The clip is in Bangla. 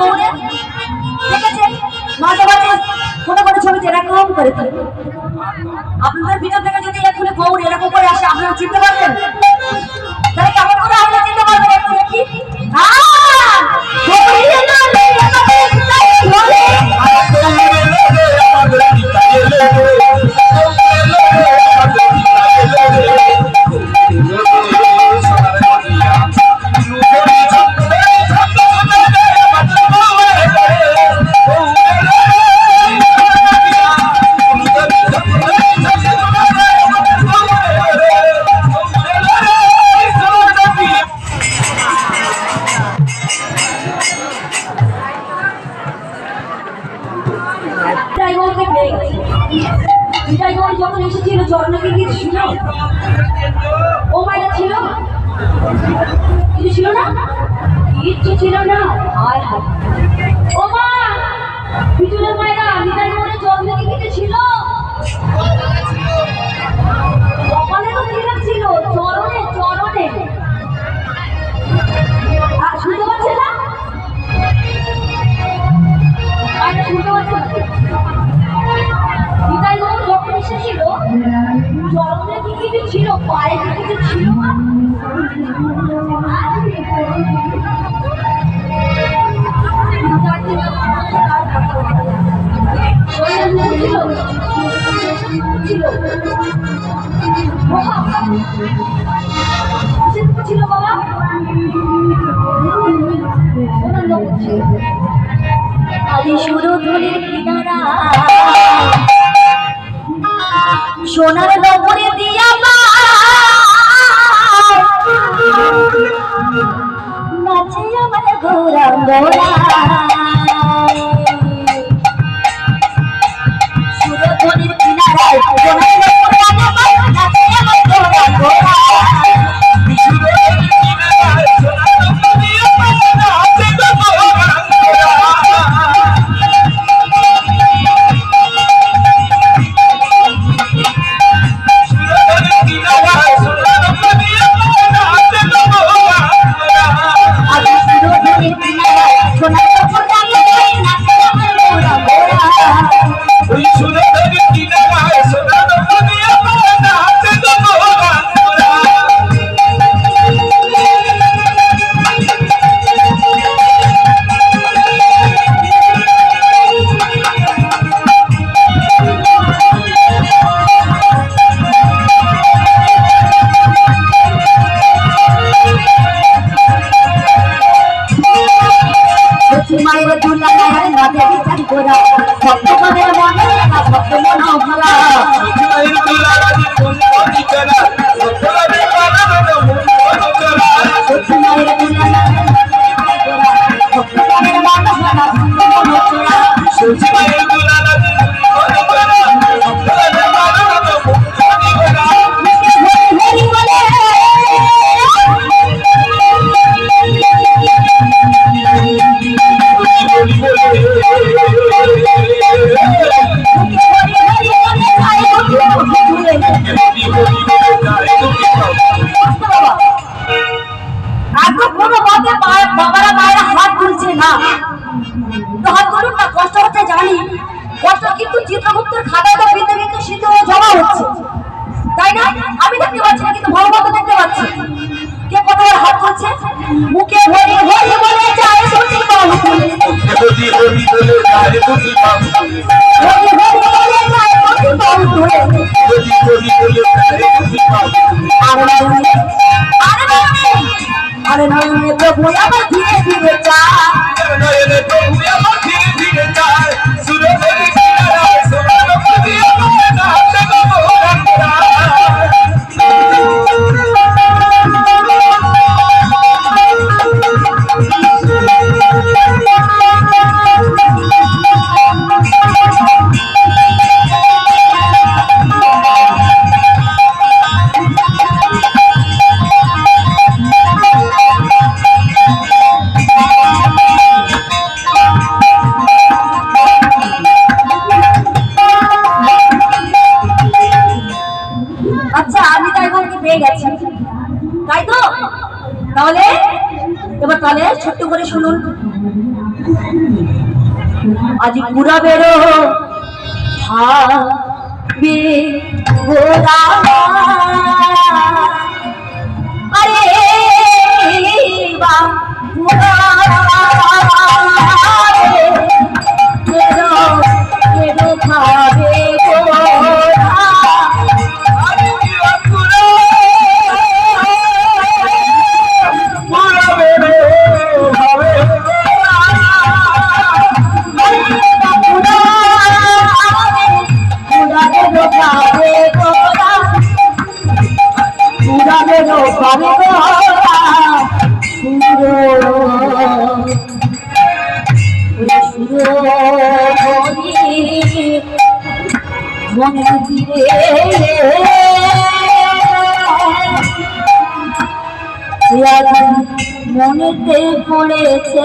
গৌরে দেখেছেন মাঝে মাঝে কোনো কোনো ছবিতে এরকম করে থাকে। আপনাদের ভিতর থেকে যদি এক্ষুনি গৌর এরকম করে আসে আপনারা চিনতে পারবেন? তাহলে কেমন করে আপনারা চিনতে পারবেন একটু দেখি? যখন এসেছিল চরণকে কি ছিল? ও মায়েরা ছিল? কিছু ছিল না? কিচ্ছু ছিল না। আর ও মা পিছনের মায়েরা নিতাই মনে চরণকে কিছু ছিল? কপালে তো তিলক ছিল, চরণে চরণে। শুনতে পাচ্ছেন না? শুনতে পাচ্ছেন নিতাই গৌর যখন এসেছিল চরণে কি কিছু ছিল, পায়ে কি কিছু ছিল? ছিল বাবা আলি সুরধুলির কিনারা সোনার নগরে দিয়া নাচে আমার গৌরাঙ্গরা সুরধুলির কিনারায় সোনার নগরে নাচে আমার গৌরাঙ্গরা মায়ের দুলা গায়ের নাতে বিচার করা ভক্তগণের মনে ভক্ত মন ভরা মায়ের দুলা রাজি কোন কোটি করা ভক্তগণের মনে মায়ের দুলা গায়ের নাতে বিচার করা ভক্তগণের মন ভরা ভক্ত মন ভরা মায়ের দুলা রাজি কোন কোটি করা ভক্তগণের বাবারা মায়েরা হাত তুলছে না তো হাত তুলুন না, কষ্ট হচ্ছে জানি, কষ্ট কিন্তু চিত্রগুপ্তের খাতায় তো বিন্দু বিন্দু সিন্ধু জমা হচ্ছে, তাই না? আমি দেখতে পাচ্ছি না কিন্তু ভগবত দেখতে পাচ্ছি। কে কোথায় হাত তুলছে? মুখে হরি হরি বলে যায় দুটি বাহু তুলে, হরি হরি বলে যায় দুটি বাহু তুলে, হরি হরি বলে যায় দুটি বাহু তুলে, হরি হরি বলে যায় দুটি বাহু তুলে। আরে নয়নে প্রভু আমার ধীরে ধীরে চায়, নয়নে প্রভু আমার ধীরে ধীরে চায়, সুরধুলির কিনারায় সোনার নগরে আমার নাচে গৌরাঙ্গরা। আজ পুরা বেরো ভাবে গোরা আরে বা পুরা বেরো বেরো ভাবে গোরা মনেতে পড়েছে